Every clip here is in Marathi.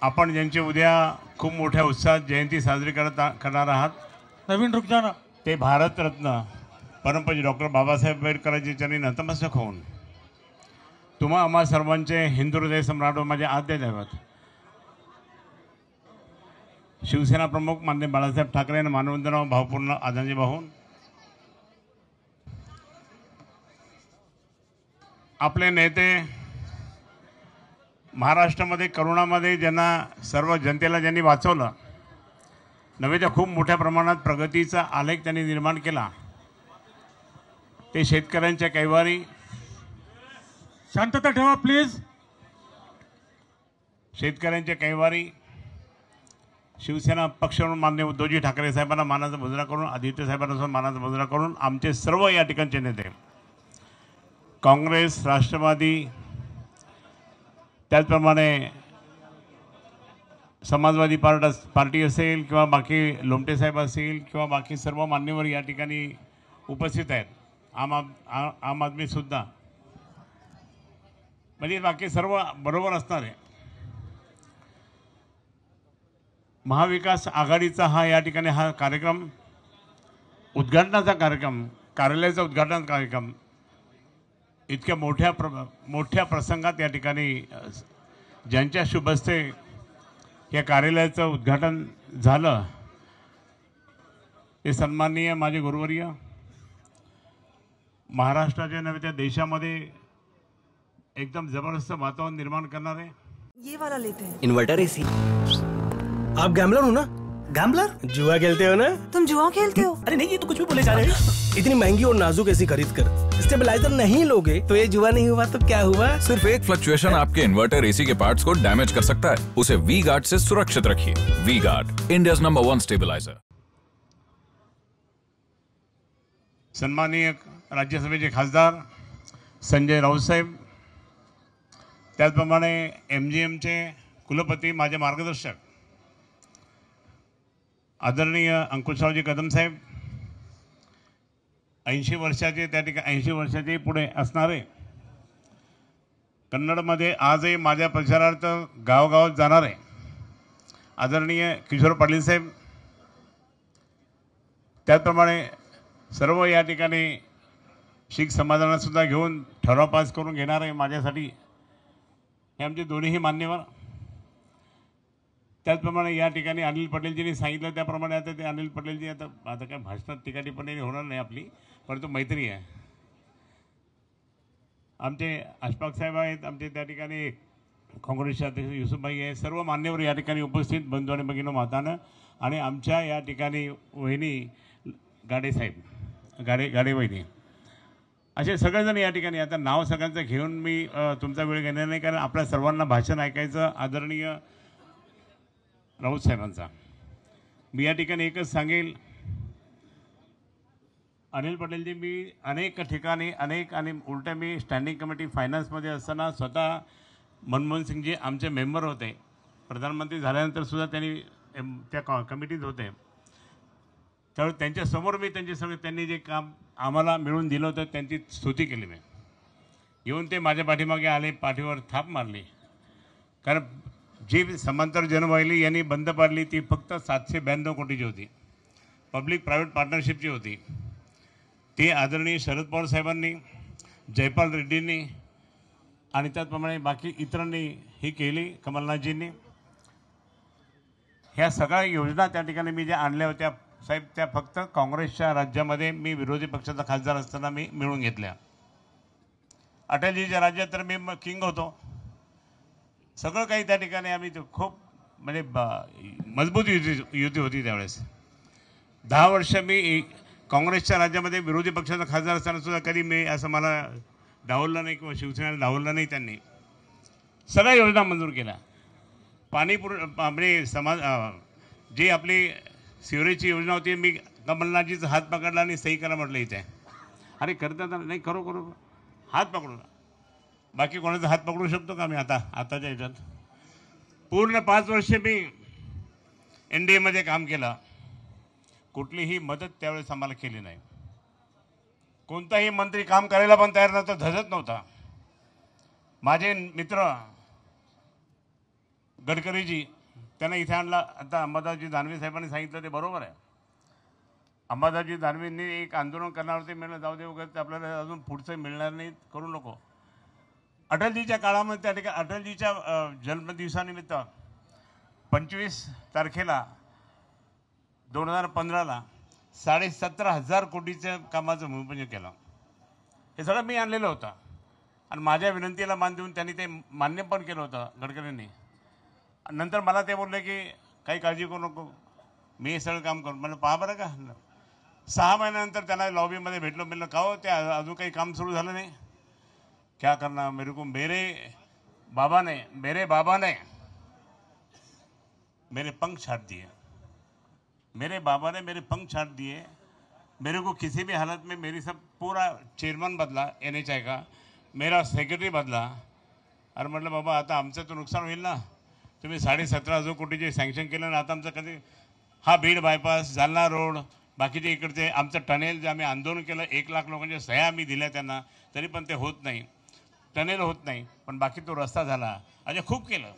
आपण ज्यांची उद्या खूप मोठ्या उत्साहात जयंती साजरी करणार आहात नवीन रुग्णांना ते भारतरत्न परमपूज्य डॉक्टर बाबासाहेब आंबेडकरांच्या चरणी नतमस्तक होऊन तुम्हा आम्हा सर्वांचे हिंदू हृदय सम्राट व माझे आद्य दैवत शिवसेना प्रमुख माननीय बाळासाहेब ठाकरे यांना मानवंदना व भावपूर्ण आदरांजली वाहून आपले नेते महाराष्ट्रामध्ये करोनामध्ये ज्यांना सर्व जनतेला ज्यांनी वाचवलं नव्हे तर खूप मोठ्या प्रमाणात प्रगतीचा आलेख त्यांनी निर्माण केला ते शेतकऱ्यांच्या कैवारी शांतता ठेवा प्लीज. शेतकऱ्यांच्या कैवारी शिवसेना पक्ष म्हणून माननीय उद्धवजी ठाकरे साहेबांना मानाचा मुजरा करून आदित्य साहेबांना मानाचा मुजरा करून आमचे सर्व या ठिकाणचे नेते काँग्रेस राष्ट्रवादी त्याचप्रमाणे समाजवादी पार्टी असेल किंवा बाकी लोमटे साहेब असतील किंवा बाकी सर्व मान्यवर या ठिकाणी उपस्थित आहेत. आम आदमीसुद्धा म्हणजे बाकी सर्व बरोबर असणार आहे. महाविकास आघाडीचा हा या ठिकाणी हा कार्यक्रम उद्घाटनाचा कार्यक्रम कार्यालयाचा उद्घाटन कार्यक्रम इतक्या मोठ्या प्रसंगात या ठिकाणी ज्यांच्या शुभ हस्ते या कार्यालयाचं उद्घाटन झालं ते सन्माननीय माझे गुरुवर्य महाराष्ट्राच्या नव्हे त्या देशामध्ये एकदम जबरदस्त वातावरण निर्माण करणारे ये वाला लेते हैं. Inverter AC. आप गैम्बलर हो ना? गैम्बलर? जुआ खेलते हो ना? तुम जुआ खेलते हो? अरे नहीं, ये तो कुछ भी बोले जा रहे हैं. इतनी महंगी और नाजुक एसी खरीद कर स्टेबलाइजर नहीं लोगे तो ये जुआ नहीं हुआ तो क्या हुआ? सिर्फ एक फ्लक्चुएशन आपके इन्वर्टर एसी के पार्ट्स को डैमेज कर सकता है. उसे वी गार्ड से सुरक्षित रखिए. V Guard, India's number 1 stabiliser. सन्माननीय राज्यसभेचे खासदार संजय राऊत साहेब त्याचप्रमाणे MGMचे कुलपती माझे मार्गदर्शक आदरणीय अंकुशरावजी कदम साहेब 80 वर्षाचे त्या ठिकाणी 80 वर्षाचे पुढे असणारे कन्नडमध्ये आजही माझ्या प्रचारार्थ गावगावात जाणारे आदरणीय किशोर पाटील साहेब त्याचप्रमाणे सर्व या ठिकाणी शीख समाजाला सुद्धा घेऊन ठराव पास करून घेणारे माझ्यासाठी हे आमचे दोन्हीही मान्यवर. त्याचप्रमाणे या ठिकाणी अनिल पटेलजींनी सांगितलं त्याप्रमाणे आता ते अनिल पटेलजी आता काय भाषणात टिकाटिप्पणी होणार नाही आपली परंतु मैत्री आहे. आमचे अशफाक साहेब आहेत आमचे त्या ठिकाणी काँग्रेसचे अध्यक्ष युसुफभाई आहे सर्व मान्यवर या ठिकाणी उपस्थित बंधू आणि भगिनी मातानं आणि आमच्या या ठिकाणी वहिनी गाडे साहेब गाडे वहिनी असे सगळेजण या ठिकाणी. आता नाव सगळ्यांचं घेऊन मी तुमचा वेळ घेणार नाही कारण आपल्या सर्वांना भाषण ऐकायचं आदरणीय राऊत साहेबांचा. मी या ठिकाणी एकच सांगेल अनिल पटेलजी मी अनेक ठिकाणी आणि उलट्या मी स्टँडिंग कमिटी फायनान्समध्ये असताना स्वतः मनमोहन सिंगजी आमचे मेंबर होते प्रधानमंत्री झाल्यानंतर सुद्धा त्यांनी त्या कमिटीत होते त्यावेळी त्यांच्यासमोर मी त्यांनी जे काम आम्हाला मिळून दिलं होतं त्यांची स्तुती केली. मी येऊन ते माझ्या पाठीमागे आले पाठीवर थाप मारली कारण जी समांतर जनवाहिनी यांनी बंद पाडली ती फक्त 792 कोटीची होती पब्लिक प्रायव्हेट पार्टनरशिपची होती. ती आदरणीय शरद पवार साहेबांनी जयपाल रेड्डींनी आणि त्याचप्रमाणे बाकी इतरांनी ही केली कमलनाथजींनी. ह्या सगळ्या योजना त्या ठिकाणी मी ज्या आणल्या होत्या साहेब त्या फक्त काँग्रेसच्या राज्यामध्ये मी विरोधी पक्षाचा खासदार असताना मी मिळून घेतल्या. अटलजीच्या राज्यात तर मी किंग होतो सगळं काही त्या ठिकाणी आम्ही खूप म्हणजे मजबूत युती होती त्यावेळेस. 10 वर्ष मी काँग्रेसच्या राज्यामध्ये विरोधी पक्षाचा खासदार असताना सुद्धा कधी मी असं मला डावललं नाही किंवा शिवसेनेला डावललं नाही. त्यांनी सगळ्या योजना मंजूर केल्या. म्हणजे समाज जी आपली सिवरेजची योजना होती मी कमलनाथजीचा हात पकडला आणि सही करा म्हटलं इथे. अरे करतात नाही करू हात पकडू बाकी कोणाचा हात पकडू शकतो का मी आताच्या ह्याच्यात. पूर्ण 5 वर्ष मी NDAमध्ये काम केलं. कुठलीही मदत त्यावेळेस आम्हाला केली नाही. कोणताही मंत्री काम करायला पण तयार नव्हता धजत नव्हता. माझे मित्र गडकरीजी त्यांना इथे आणला. आता अंबादासजी दानवे साहेबांनी सांगितलं ते बरोबर आहे. अंबादासजी दानवेंनी एक आंदोलन करणार होते, म्हणलं जाऊ दे वगैरे, आपल्याला अजून पुढचं मिळणार नाही, करू नको. अटलजीच्या काळामध्ये त्या ठिकाणी अटलजीच्या जन्मदिवसानिमित्त 25 तारखेला 2015ला 17,500 कोटीच्या कामाचं भूमिपूजन केलं. हे सगळं मी आणलेलं होतं आणि माझ्या विनंतीला मान देऊन त्यांनी ते मान्य पण केलं होतं गडकरींनी. नंतर मला ते बोलले की काही काळजी करू नको, मी हे सगळं काम करू. म्हणलं पहा बरं का, 6 महिन्यानंतर त्यांना लॉबीमध्ये भेटलो. म्हणलं का हो, ते अजून काही काम सुरू झालं नाही? क्या करना, मेरे को मेरे बाबा ने मेरे पंख छाट दिए. मेरे बाबा ने मेरे पंख छाट दिए. मेरे को किसी भी हालत में मेरी सब पूरा चेयरमैन बदला NHI का, मेरा सेक्रेटरी बदला. अरे म्हटलं बाबा आता आमचं तर नुकसान होईल ना, तुम्ही 17,500 कोटीचे सँक्शन केलं ना, आता आमचं कधी हा बीड बायपास, जालना रोड, बाकीचे इकडचे आमचं टनेल जे आम्ही आंदोलन केलं, 1 लाख लोकांच्या सह्या आम्ही दिल्या त्यांना, तरी पण ते होत नाही, टनेल होत नाही. पण बाकी तो रस्ता झाला, अजून खूप केलं.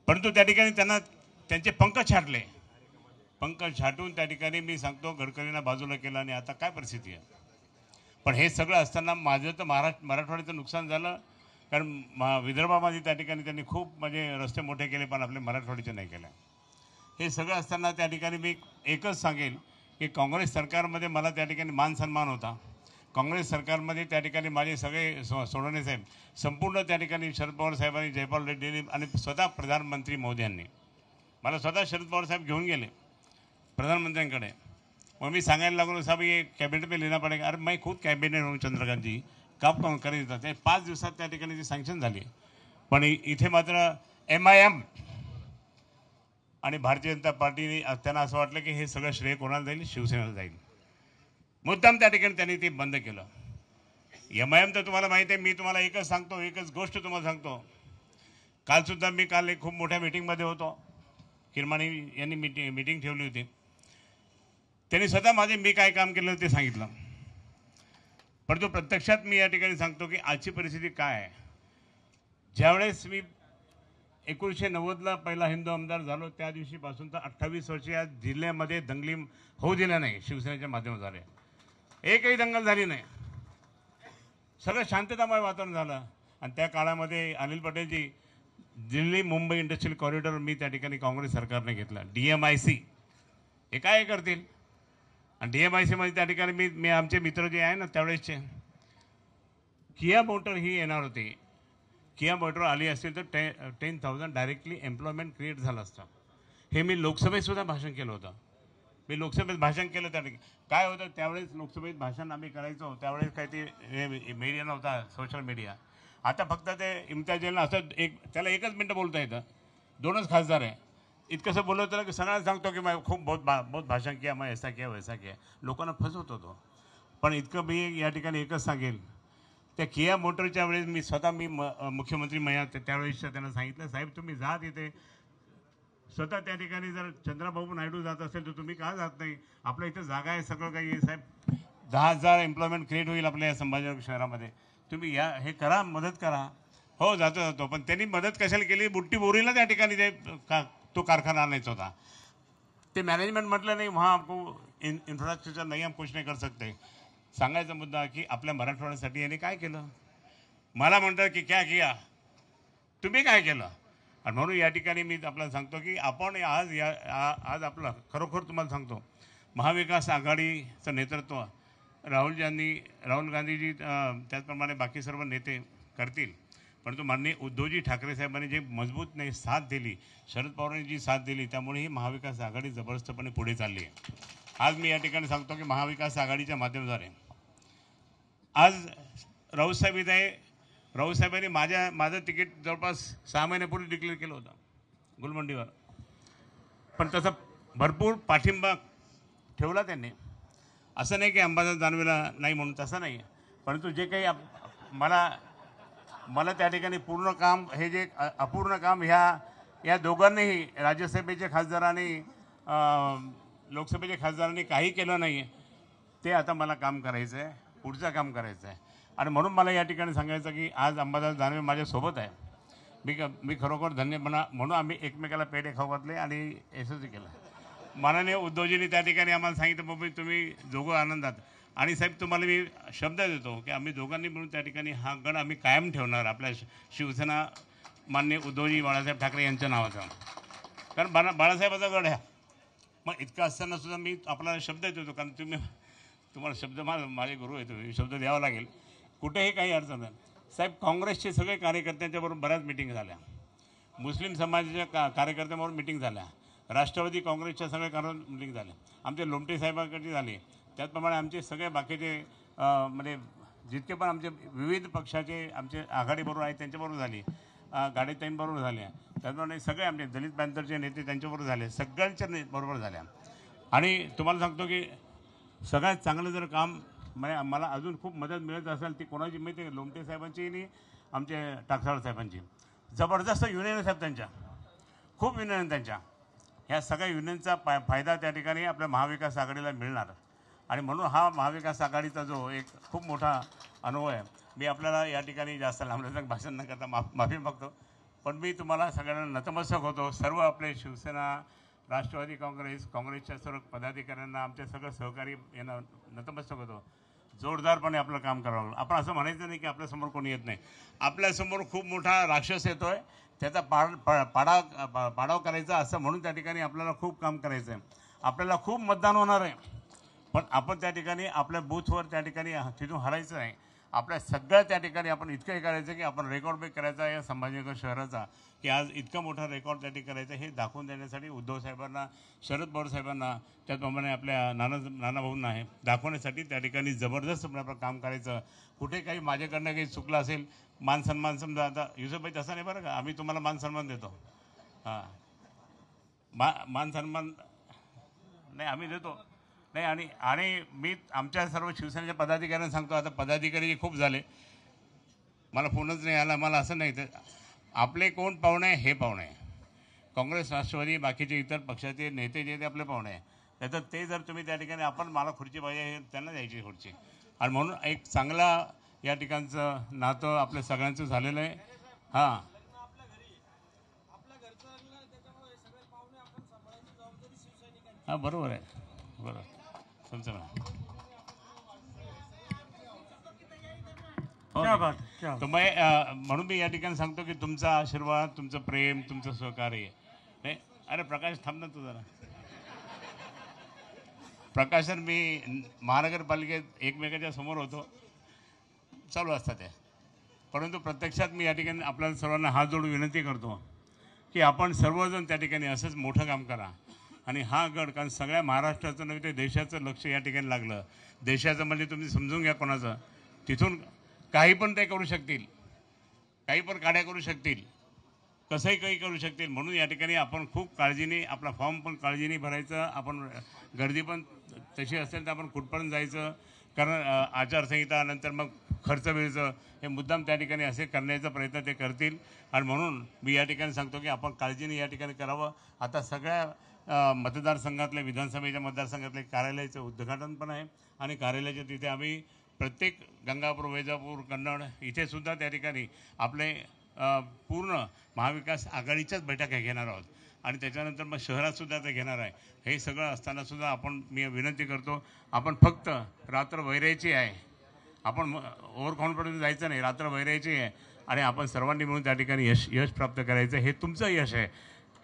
परंतु त्या ठिकाणी त्यांना त्यांचे पंख छाटले. पंख छाटून त्या ठिकाणी मी सांगतो गडकरींना बाजूला केलं आणि आता काय परिस्थिती आहे. पण हे सगळं असताना माझं तर मराठवाड्याचं नुकसान झालं, कारण विदर्भामध्ये त्या ठिकाणी त्यांनी खूप म्हणजे रस्ते मोठे केले, पण आपले मराठवाड्याचे नाही केले. हे सगळं असताना त्या ठिकाणी मी एकच सांगेल की काँग्रेस सरकारमध्ये मला त्या ठिकाणी मान सन्मान होता. काँग्रेस सरकारमध्ये त्या ठिकाणी माझे सगळे सोडवणे साहेब, संपूर्ण त्या ठिकाणी शरद पवार साहेबांनी, जयपाल रेड्डींनी आणि स्वतः प्रधानमंत्री मोदयांनी मला स्वतः शरद पवार साहेब घेऊन गेले प्रधानमंत्र्यांकडे. मग मी सांगायला लागलो, साहेब ये कॅबिनेट में लेना पडेगा. अरे मैं खुद कॅबिनेट हूँ चंद्रकांत जी, काम कौन करेल. ते 5 दिवसात त्या ठिकाणी ती सँक्शन झाली. पण इथे मात्र MIM आणि भारतीय जनता पार्टीने त्यांना असं वाटलं की हे सगळं श्रेय कोणाला जाईल, शिवसेनेला जाईल. मुद्दाम त्या ठिकाणी त्यांनी ते बंद केलं. MIM तर तुम्हाला माहिती आहे. मी तुम्हाला एकच सांगतो, एकच गोष्ट तुम्हाला सांगतो. कालसुद्धा मी एक खूप मोठ्या मीटिंगमध्ये होतो. किरमाणी यांनी मीटिंग ठेवली होती. त्यांनी स्वतः मी काय काम केलं ते सांगितलं. परंतु प्रत्यक्षात मी या ठिकाणी सांगतो की आजची परिस्थिती काय आहे. ज्यावेळेस मी 1990ला पहिला हिंदू आमदार झालो, त्या दिवशीपासून तर 28 वर्ष या जिल्ह्यामध्ये दंगली होऊ दिल्या नाही. शिवसेनेच्या माध्यमातून झाले, एकही दंगल झाली नाही, सगळं शांततामय वातावरण झालं. आणि त्या काळामध्ये अनिल पटेलजी दिल्ली मुंबई इंडस्ट्रियल कॉरिडॉर मी त्या ठिकाणी काँग्रेस सरकारने घेतला. DMIC हे काय करतील. आणि DMICमध्ये त्या ठिकाणी मी आमचे मित्र जे आहे ना त्यावेळेसचे, किया मोटर ही येणार होती. किया मोटर आली असतील तर 10,000 डायरेक्टली एम्प्लॉयमेंट क्रिएट झालं असतं. हे मी लोकसभेतसुद्धा भाषण केलं होतं. मी लोकसभेत भाषण केलं. त्या ठिकाणी काय होतं, त्यावेळेस लोकसभेत भाषण आम्ही करायचो, त्यावेळेस काही ते मीडिया नव्हता, सोशल मीडिया. आता फक्त ते इम्तियाजला असं त्याला 1 मिनटं बोलता येतं, 2च खासदार आहे. इतकंसं बोलत होतं की सगळ्यांना सांगतो की मैं खूप बहुत भाषण किया, मैं ऐसा किया वैसा किया, लोकांना फसवत होतो. पण इतकं मी या ठिकाणी एकच सांगेल, त्या किया मोटरच्या वेळेस मी स्वतः मुख्यमंत्री त्यावेळेस त्यांना सांगितलं, साहेब तुम्ही जा तिथे. स्वतः त्या ठिकाणी जर चंद्राबाबू नायडू जात असेल तर तुम्ही का जात नाही, आपल्या इथं जागा आहे, सगळं काही आहे साहेब, 10,000 एम्प्लॉयमेंट क्रिएट होईल आपल्या या संभाजीनगर शहरामध्ये, तुम्ही या हे करा, मदत करा. हो जातो. पण त्यांनी मदत कशाला केली, बुट्टी बोरीला त्या ठिकाणी तो कारखाना आणायचा होता. ते मॅनेजमेंट म्हटलं नाही, वहाँ आपको इन्फ्रास्ट्रक्चर नहीं, हम कुछ नहीं कर सकते. सांगायचा मुद्दा की आपल्या मराठवाड्यासाठी यांनी काय केलं. मला म्हणतात की क्या किया, तुम्ही काय केलं. आणि म्हणून या ठिकाणी मी आपल्याला सांगतो की आपण आज आपलं खरोखर तुम्हाला सांगतो, महाविकास आघाडीचं नेतृत्व राहुल गांधीजी त्याचप्रमाणे बाकी सर्व नेते करतील. परंतु माननीय उद्धवजी ठाकरे साहेबांनी जे मजबूत साथ दिली, शरद पवारांनी जी साथ दिली, त्यामुळे ही महाविकास आघाडी जबरदस्तपणे पुढे चालली आहे. आज मी या ठिकाणी सांगतो की महाविकास आघाडीच्या माध्यमाद्वारे आज राऊत साहेब इथे आहे. राऊत साहेबांनी माझं तिकीट जवळपास 6 महिन्यापूर्वी डिक्लेअर केलं होतं गुलमंडीवर. पण तसा भरपूर पाठिंबा ठेवला त्यांनी. असं नाही की अंबादास दानवेला नाही म्हणून, तसं नाही. परंतु जे काही मला त्या ठिकाणी पूर्ण काम, हे जे अपूर्ण काम या दोघांनीही, राज्यसभेचे खासदारांनी लोकसभेच्या खासदारांनी काही केलं नाही. ते आता मला काम करायचं आहे, पुढचं काम करायचं आहे. आणि म्हणून मला या ठिकाणी सांगायचं की आज अंबादास दानवे माझ्यासोबत आहे. मी खरोखर धन्य म्हणून आम्ही एकमेकाला पेढे खाऊ घातले आणि यशस्वी केलं. माननीय उद्धवजींनी त्या ठिकाणी आम्हाला सांगितलं बाबा तुम्ही दोघं आनंदात. आणि साहेब तुम्हाला मी शब्द देतो की आम्ही दोघांनी मिळून त्या ठिकाणी हा गड आम्ही कायम ठेवणार आपल्या शिवसेना माननीय उद्धवजी बाळासाहेब ठाकरे यांच्या नावाचा. कारण बाळासाहेबाचा गड आहे. मग इतकं असताना सुद्धा मी आपल्याला शब्द देतो कारण तुम्हाला शब्द माझे गुरु आहे, तुम्ही शब्द द्यावा लागेल. कुठेही काही अडचण नाही साहेब. काँग्रेसचे सगळे कार्यकर्त्यांच्याबरोबर बऱ्याच मिटिंग झाल्या, मुस्लिम समाजाच्या कार्यकर्त्यांबरोबर मिटिंग झाल्या, राष्ट्रवादी काँग्रेसच्या सगळ्या मिटिंग झाल्या, आमचे लोमटे साहेबांकडे झाले. त्याचप्रमाणे आमचे सगळे बाकीचे म्हणजे जितके पण आमचे विविध पक्षाचे आमचे आघाडीबरोबर आहेत त्यांच्याबरोबर झाली, गाडीताईंबरोबर झाल्या. त्याचप्रमाणे सगळे आमचे दलित पॅंथरचे नेते त्यांच्याबरोबर झाले, सगळ्यांच्या बरोबर झाल्या. आणि तुम्हाला सांगतो की सगळ्यात चांगलं जर काम म्हणजे मला अजून खूप मदत मिळत असेल ती कोणाची माहिती आहे? लोमटे साहेबांची आणि आमचे टाकसाळ साहेबांची. जबरदस्त युनियन आहे साहेब त्यांच्या, खूप युनियन आहे त्यांच्या. ह्या सगळ्या युनियनचा फायदा त्या ठिकाणी आपल्या महाविकास आघाडीला मिळणार. आणि म्हणून हा महाविकास आघाडीचा जो एक खूप मोठा अनुभव आहे. मी आपल्याला या ठिकाणी जास्त लांबलचक भाषण न करता माफी मागतो, पण मी तुम्हाला सगळ्यांना नतमस्तक होतो. सर्व आपले शिवसेना, राष्ट्रवादी काँग्रेसच्या सर्व पदाधिकाऱ्यांना, आमचे सगळं सहकारी यांना नतमस्तक होतो. जोरदारपणे आपलं काम करावं लागलं. आपण असं म्हणायचं नाही की आपल्यासमोर कोणी येत नाही. आपल्यासमोर खूप मोठा राक्षस येतो आहे, त्याचा पाडाव करायचा असं म्हणून त्या ठिकाणी आपल्याला खूप काम करायचं आहे. आपल्याला खूप मतदान होणार आहे, पण आपण त्या ठिकाणी आपल्या बूथवर त्या ठिकाणी तिथून हरायचं नाही. आपल्या सगळ्या त्या ठिकाणी आपण इतकं हे करायचं की आपण रेकॉर्ड ब्रेक करायचा या संभाजीनगर शहराचा, की आज इतका मोठा रेकॉर्ड त्या ठिकाणी करायचा हे दाखवून देण्यासाठी उद्धव साहेबांना, शरद पवार साहेबांना, त्याचप्रमाणे आपल्या नानाभाऊंना आहे दाखवण्यासाठी त्या ठिकाणी जबरदस्त आपलं काम करायचं. कुठे काही माझ्याकडनं काही चुकलं असेल, मान सन्मान समजा आता युसुफभाई तसं नाही बरं का, आम्ही तुम्हाला मान सन्मान देतो. हां मान सन्मान नाही आम्ही देतो नाही. आणि मी आमच्या सर्व शिवसेनेच्या पदाधिकाऱ्यांना सांगतो, आता पदाधिकारी खूप झाले, मला फोनच नाही आला. मला असं नाही तर आपले कोण पाहुणे आहे हे पाहुणे आहे. काँग्रेस, राष्ट्रवादी, बाकीचे इतर पक्षाचे नेते जे ते आपले पाहुणे आहे. त्याच्यात ते जर तुम्ही त्या ठिकाणी आपण मला खुर्ची पाहिजे हे त्यांना द्यायची खुर्ची. आणि म्हणून एक चांगला या ठिकाणचं नातं आपल्या सगळ्यांचं झालेलं आहे. हां हां बरोबर आहे, बरोबर तुमचं क्या बात है, क्या तर मग म्हणून मी या ठिकाणी सांगतो की तुमचा आशीर्वाद, तुमचं प्रेम, तुमचं सहकार्य नाही. अरे प्रकाश थांब ना तू जरा. प्रकाशन मी महानगरपालिकेत एकमेकाच्या समोर होतो, चालू असतात ते. परंतु प्रत्यक्षात मी या ठिकाणी आपल्याला सर्वांना हात जोडून विनंती करतो की आपण सर्वजण त्या ठिकाणी असंच मोठं काम करा. आणि हा गड कारण सगळ्या महाराष्ट्राचं नव्हे ते देशाचं लक्ष या ठिकाणी लागलं. देशाचं म्हणजे तुम्ही समजून घ्या कोणाचं, तिथून काही पण ते करू शकतील, काही पण काड्या करू शकतील, कसंही काही करू शकतील. म्हणून या ठिकाणी आपण खूप काळजीने आपला फॉर्म पण काळजीने भरायचं. आपण गर्दी पण तशी असेल तर आपण कुठपर्यंत जायचं, कारण आचारसंहिता नंतर मग खर्च मिळतं हे मुद्दाम त्या ठिकाणी असे करण्याचा प्रयत्न ते करतील. आणि म्हणून मी या ठिकाणी सांगतो की आपण काळजीने या ठिकाणी करावं. आता सगळ्या मतदारसंघातल्या विधानसभेच्या मतदारसंघातले कार्यालयाचं उद्घाटन पण आहे आणि कार्यालयाच्या तिथे आम्ही प्रत्येक गंगापूर, वैजापूर, कन्नड इथे सुद्धा त्या ठिकाणी आपले पूर्ण महाविकास आघाडीच्याच बैठका घेणार आहोत. आणि त्याच्यानंतर मग शहरातसुद्धा ते घेणार आहे. हे सगळं असतानासुद्धा मी विनंती करतो, आपण फक्त रात्र वैरायची आहे, आपण ओव्हर कॉन्फिडन्स जायचं नाही, रात्र वैरायची आहे. आणि आपण सर्वांनी मिळून त्या ठिकाणी यश प्राप्त करायचं. हे तुमचं यश आहे,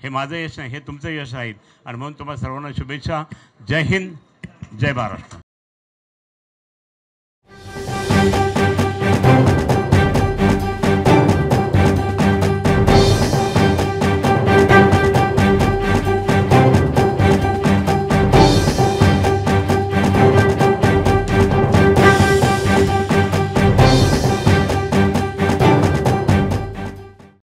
हे माझं यश नाही, हे तुमचं यश आहे. आणि म्हणून तुम्हाला सर्वांना शुभेच्छा. जय हिंद, जय महाराष्ट्र.